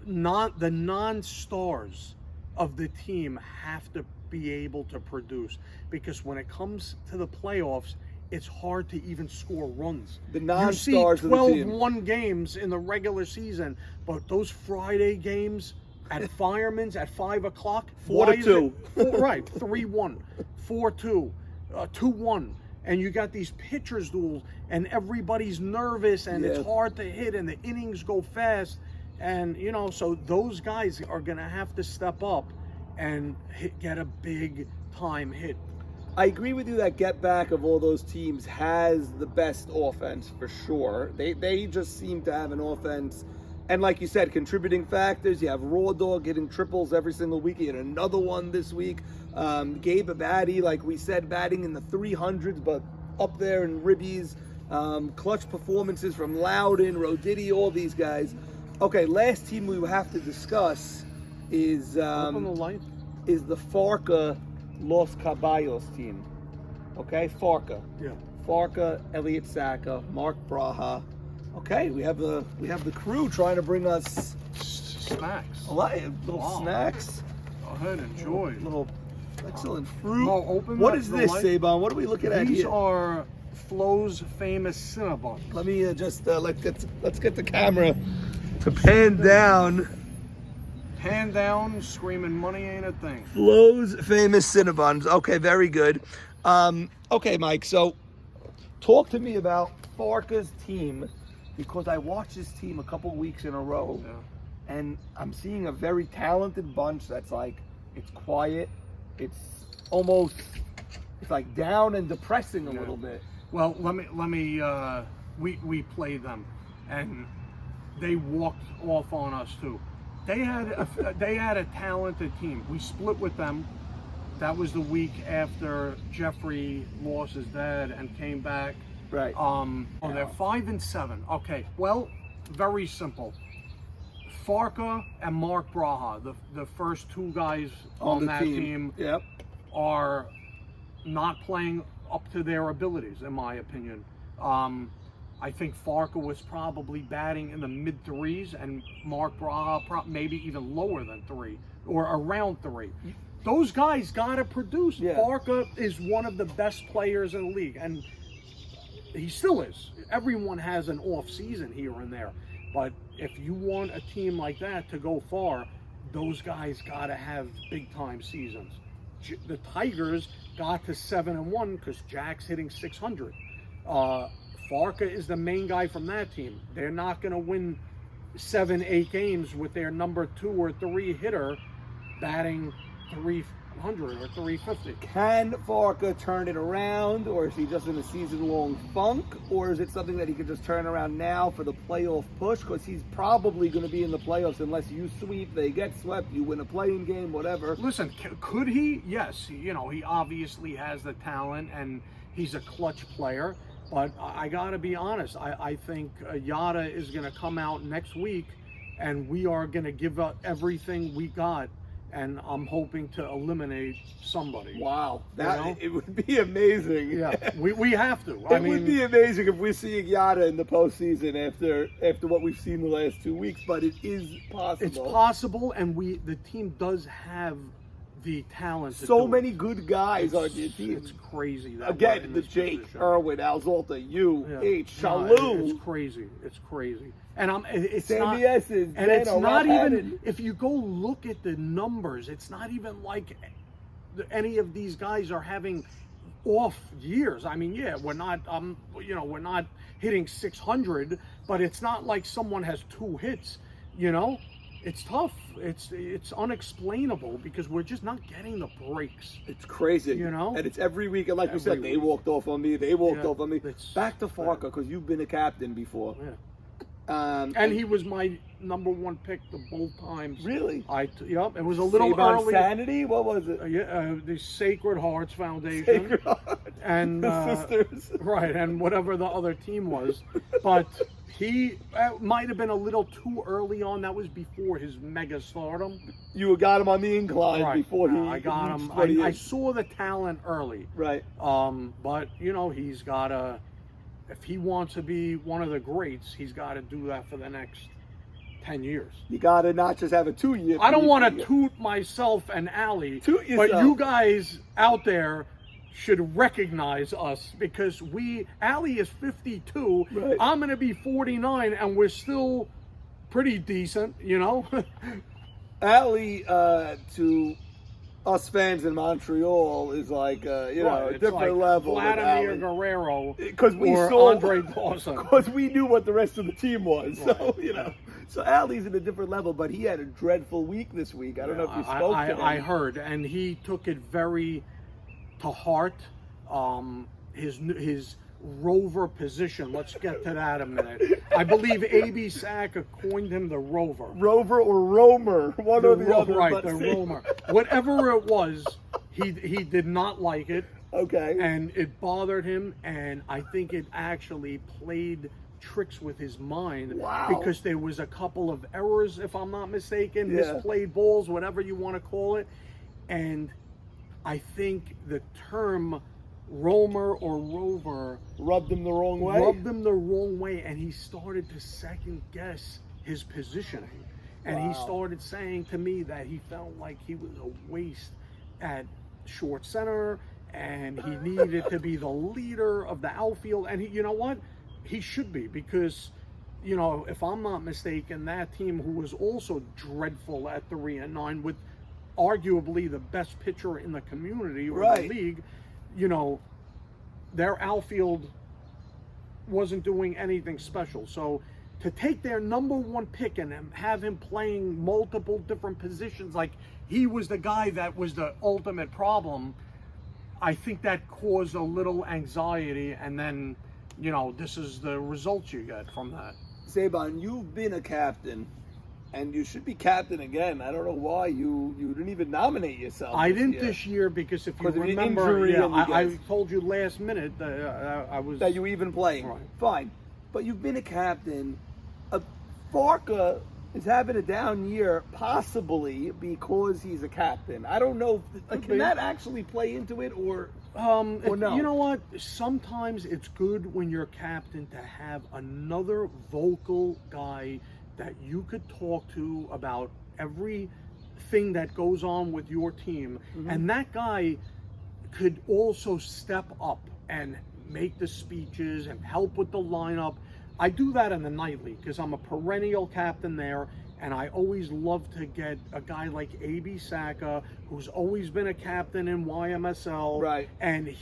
not the non-stars of the team have to be able to produce, because when it comes to the playoffs, it's hard to even score runs. The non-stars of the team. 12-1 games in the regular season, but those Friday games at Fireman's at 5 o'clock, 4-2. Right, 3-1, 4-2, 2-1. And you got these pitchers duels, and everybody's nervous, and it's hard to hit, and the innings go fast. And, so those guys are going to have to step up and get a big time hit. I agree with you that Get Back of all those teams has the best offense for sure. They just seem to have an offense. And like you said, contributing factors. You have Raw Dog getting triples every single week. He had another one this week. Gabe Abadi, like we said, batting in the 300s, but up there in ribbies. Clutch performances from Loudon, Roditi, all these guys. Okay, last team we have to discuss is the Farca Los Caballos team. Okay, Farca. Yeah. Farca, Elliot Saka, Mark Braha. Okay, we have the crew trying to bring us snacks. Little snacks. Go ahead, enjoy. Little excellent fruit. No, open what is this, Sabon? What are we looking at here? These are Flo's famous Cinnabon. Let me just let's get the camera to pan down Hand down, screaming money ain't a thing. Flo's famous Cinnabons. Okay, very good. Okay, Mike. So, talk to me about Farka's team, because I watched this team a couple weeks in a row, and I'm seeing a very talented bunch. That's like, it's quiet. It's almost, it's like down and depressing a little bit. Well, let me. We played them, and they walked off on us too. They had a talented team. We split with them. That was the week after Jeffrey lost his dad and came back. Right. They're 5-7. Okay. Well, very simple. Farka and Mark Braha, the first two guys on that team, Yep. are not playing up to their abilities, in my opinion. I think Farka was probably batting in the mid threes, and Mark Braha maybe even lower than 3 or around 3. Those guys gotta produce. Yeah. Farka is one of the best players in the league, and he still is. Everyone has an off season here and there, but if you want a team like that to go far, those guys gotta have big time seasons. The Tigers got to 7-1 because Jack's hitting 600. Farka is the main guy from that team. They're not going to win 7-8 games with their number 2 or 3 hitter batting 300 or 350. Can Farka turn it around, or is he just in a season-long funk, or is it something that he could just turn around now for the playoff push? Because he's probably going to be in the playoffs unless you sweep, they get swept, you win a playing game, whatever. Listen, could he? Yes. He obviously has the talent, and he's a clutch player. But I got to be honest. I think Yadda is going to come out next week, and we are going to give up everything we got. And I'm hoping to eliminate somebody. Wow, it would be amazing. Yeah, we have to. It would be amazing if we're seeing Yadda in the postseason after what we've seen the last 2 weeks. But it is possible. It's possible, and the team does have the talent. So many good guys on your team. It's crazy. Again, the Jake, Irwin, Al Zolta, Shalou. It's crazy. It's crazy. And it's Sammy not. Esses, And it's Dano, not Rob even. Hannon. If you go look at the numbers, it's not even like any of these guys are having off years. I mean, yeah, we're not. We're not hitting 600, but it's not like someone has 2 hits. It's tough. It's unexplainable because we're just not getting the breaks. It's crazy, And it's every week. And like you said, they walked off on me. They walked off on me. Back to Farka, because you've been a captain before. Yeah. And he was my number 1 pick both times. Really? Yep. It was a little Sabon early. Sanity? What was it? The Sacred Hearts Foundation. Sacred Hearts. And the sisters. Right, and whatever the other team was. But he might have been a little too early on. That was before his mega stardom. You got him on the incline before he. I got him. I saw the talent early. Right. But he's got to. If he wants to be one of the greats, he's got to do that for the next 10 years. You got to not just have a 2-year. I don't want to toot myself and Allie, but you guys out there should recognize us because Allie is 52. Right. I'm going to be 49, and we're still pretty decent, Allie, to us fans in Montreal, is like a different like level. Vladimir Guerrero, because we or saw Andre Dawson. Because we knew what the rest of the team was. Right. So so Allie's in a different level, but he had a dreadful week this week. I don't know if you spoke to him. I heard, and he took it very to heart. His rover position. Let's get to that a minute. I believe A.B. Saka coined him the rover. Rover or roamer, one or the other. Right, the roamer. Whatever it was, he did not like it. Okay. And it bothered him, and I think it actually played tricks with his mind. Wow. Because there was a couple of errors, if I'm not mistaken, misplayed balls, whatever you want to call it. And I think the term roamer or rover rubbed him the wrong way, and he started to second guess his positioning. And he started saying to me that he felt like he was a waste at short center and he needed to be the leader of the outfield. And you know what? He should be, because, you know, if I'm not mistaken, that team, who was also dreadful at 3-9 with arguably the best pitcher in the community or the league, you know, their outfield wasn't doing anything special. So to take their number 1 pick and have him playing multiple different positions, like he was the guy that was the ultimate problem, I think that caused a little anxiety. And then, you know, this is the results you get from that. Sabon, you've been a captain, and you should be captain again. I don't know why you didn't even nominate yourself. I didn't this year, because if you Because of your remember, injury, I told you last minute that I was... That you even playing. Right. Fine. But you've been a captain. Farka is having a down year, possibly because he's a captain. I don't know. Can that actually play into it, or no? You know what? Sometimes it's good when you're captain to have another vocal guy that you could talk to about everything that goes on with your team. And that guy could also step up and make the speeches and help with the lineup. I do that in the nightly because I'm a perennial captain there, and I always love to get a guy like A.B. Saka, who's always been a captain in YMSL. Right. And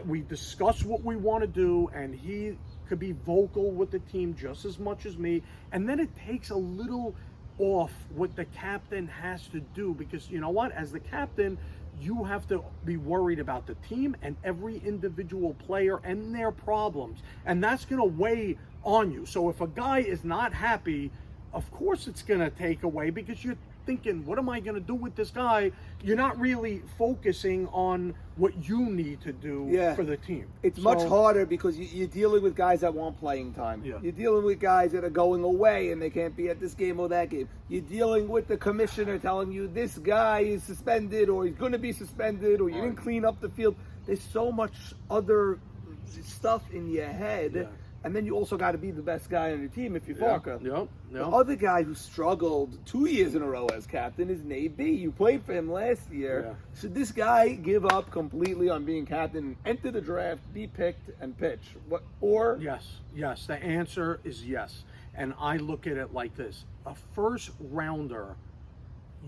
we discuss what we want to do, and he could be vocal with the team just as much as me. And then it takes a little off what the captain has to do, because you know what? As the captain, you have to be worried about the team and every individual player and their problems. And that's going to weigh on you. So if a guy is not happy, of course it's going to take away, because you're thinking, what am I going to do with this guy? You're not really focusing on what you need to do for the team. It's much harder because you're dealing with guys that want playing time. Yeah. You're dealing with guys that are going away and they can't be at this game or that game. You're dealing with the commissioner telling you this guy is suspended, or he's going to be suspended, or you didn't clean up the field. There's so much other stuff in your head. Yeah. And then you also got to be the best guy on your team if you're Farka. Yep. The other guy who struggled 2 years in a row as captain is Nate B. You played for him last year. Yeah. Should this guy give up completely on being captain and enter the draft, be picked, and pitch? Or Yes. The answer is yes. And I look at it like this: a first rounder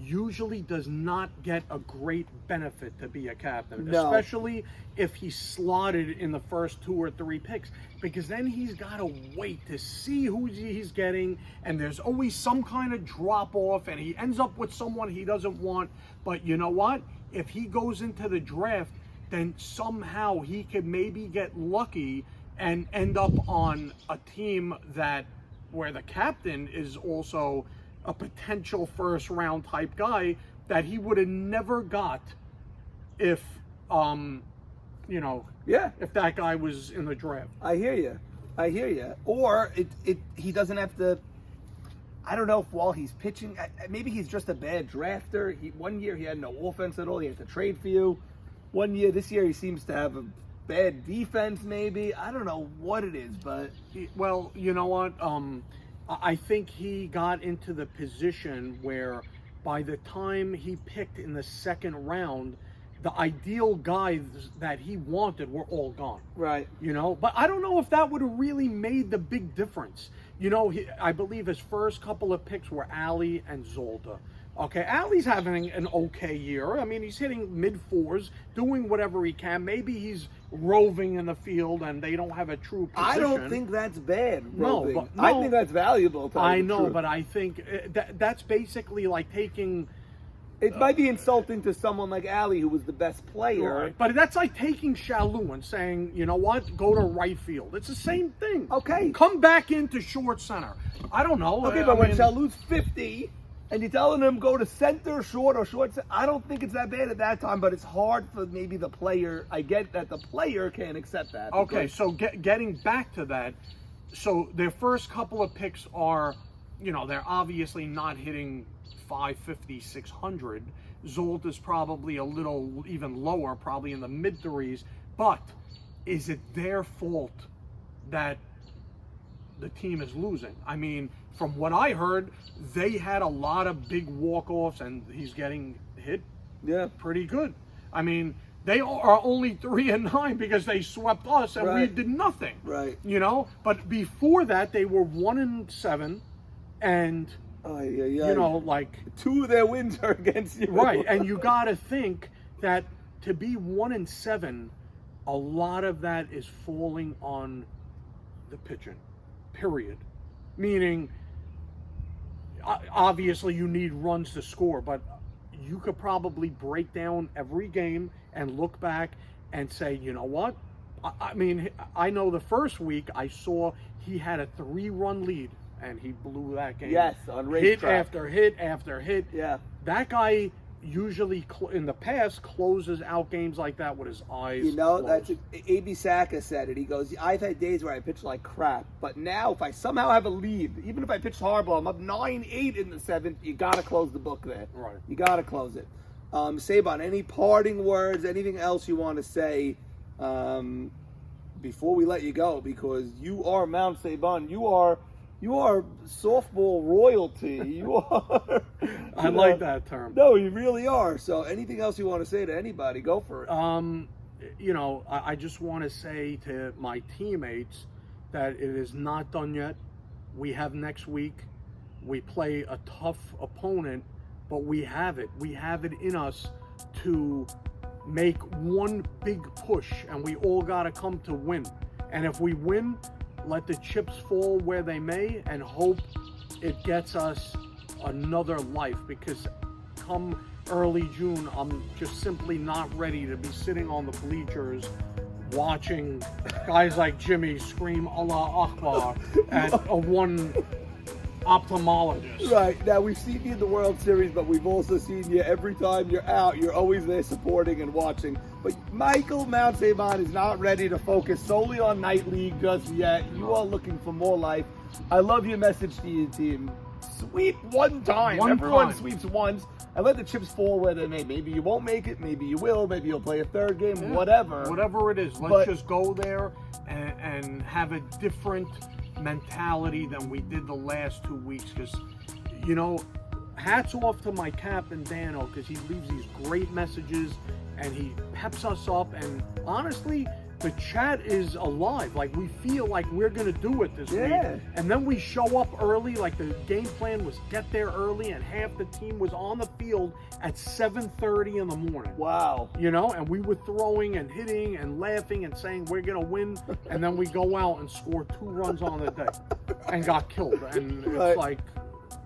usually does not get a great benefit to be a captain, especially if he's slotted in the first 2 or 3 picks, because then he's got to wait to see who he's getting, and there's always some kind of drop off, and he ends up with someone he doesn't want. But you know what? If he goes into the draft, then somehow he could maybe get lucky and end up on a team where the captain is also a potential first round type guy that he would have never got if if that guy was in the draft. I hear you. Or he doesn't have to. I don't know if while he's pitching, maybe he's just a bad drafter. One year he had no offense at all. He had to trade for you. This year he seems to have a bad defense. Maybe, I don't know what it is, but well, you know what? I think he got into the position where by the time he picked in the second round, the ideal guys that he wanted were all gone. Right. You know, but I don't know if that would have really made the big difference. You know, I believe his first couple of picks were Ali and Zolta. Okay, Ali's having an okay year. I mean, he's hitting mid-4s, doing whatever he can. Maybe he's roving in the field and they don't have a true position. I don't think that's bad, roving. No, I think that's valuable. I know, but I think that's basically like taking... It might be insulting to someone like Ali, who was the best player. Right. But that's like taking Shalou and saying, you know what, go to right field. It's the same thing. Okay. Come back into short center. I don't know. Okay, but when Shalou's 50... and you're telling him go to center, short, or short. I don't think it's that bad at that time, but it's hard for maybe the player. I get that the player can't accept that. Okay, so getting back to that, so their first couple of picks are, you know, they're obviously not hitting 550, 600. Zolt is probably a little even lower, probably in the mid-3s. But is it their fault that the team is losing? I mean, from what I heard, they had a lot of big walk-offs, and he's getting hit pretty good. I mean, They are only 3-9 because they swept us and we Right. did nothing. Right. You know, but before that they were 1-7, and you know, like 2 of their wins are against you. right. And you got to think that to be 1-7, a lot of that is falling on the pitching. Period. Meaning, obviously you need runs to score, but you could probably break down every game and look back and say, you know what? I mean, I know the first week I saw he had a 3-run lead and he blew that game. Yes, on hit racetrack. after hit after hit. Yeah. That guy usually in the past closes out games like that with his eyes You know, closed. that's A.B. Saka said it. He goes, I've had days where I pitch like crap, but now if I somehow have a lead, even if I pitch horrible, I'm up 9-8 in the 7th, you got to close the book there. Right. You got to close it. Sabon, any parting words, anything else you want to say before we let you go? Because you are Mount Sabon. You are softball royalty. You are. I like that term. No, you really are. So anything else you want to say to anybody, go for it. You know, I just want to say to my teammates that it is not done yet. We have next week. We play a tough opponent, but we have it. We have it in us to make one big push, and we all got to come to win. And if we win, let the chips fall where they may and hope it gets us another life, because come early June, I'm just simply not ready to be sitting on the bleachers watching guys like Jimmy scream Allah Akbar at a one ophthalmologist. Right. Now, we've seen you in the World Series, but we've also seen you every time you're out. You're always there supporting and watching. But Michael Mount Sabon is not ready to focus solely on Night League just yet. You are looking for more life. I love your message to your team. Sweep one time. Everyone sweeps once. And let the chips fall where they may. Maybe you won't make it. Maybe you will. Maybe you'll play a third game. Yeah. Whatever. Whatever it is. Let's just go there and have a different mentality than we did the last 2 weeks, because you know, hats off to my captain Dano, because he leaves these great messages and he peps us up, and honestly the chat is alive. Like, we feel like we're gonna do it this week, and then we show up early. Like, the game plan was get there early, and half the team was on the field at 7:30 in the morning. Wow. You know, and we were throwing and hitting and laughing and saying we're gonna win, and then we go out and score 2 runs on the day and got killed. And it's like,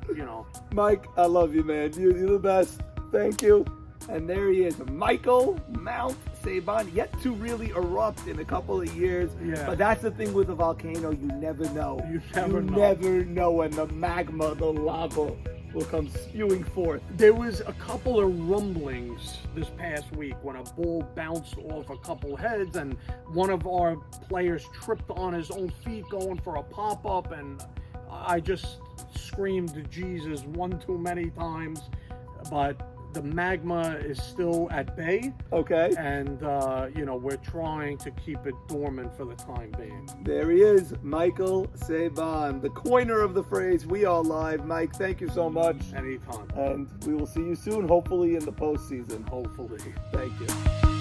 you know. Mike, I love you, man. You're the best. Thank you. And there he is, Michael Mount Sabon, yet to really erupt in a couple of years. Yeah. But that's the thing with a volcano, you never know. You never know. Never know when the magma, the lava, will come spewing forth. There was a couple of rumblings this past week when a ball bounced off a couple heads and one of our players tripped on his own feet going for a pop-up, and I just screamed Jesus one too many times. But the magma is still at bay. Okay. And, you know, we're trying to keep it dormant for the time being. There he is, Michael Sabon, the coiner of the phrase, "We are live." Mike, thank you so much. Anytime. And we will see you soon, hopefully in the postseason. Hopefully. Thank you.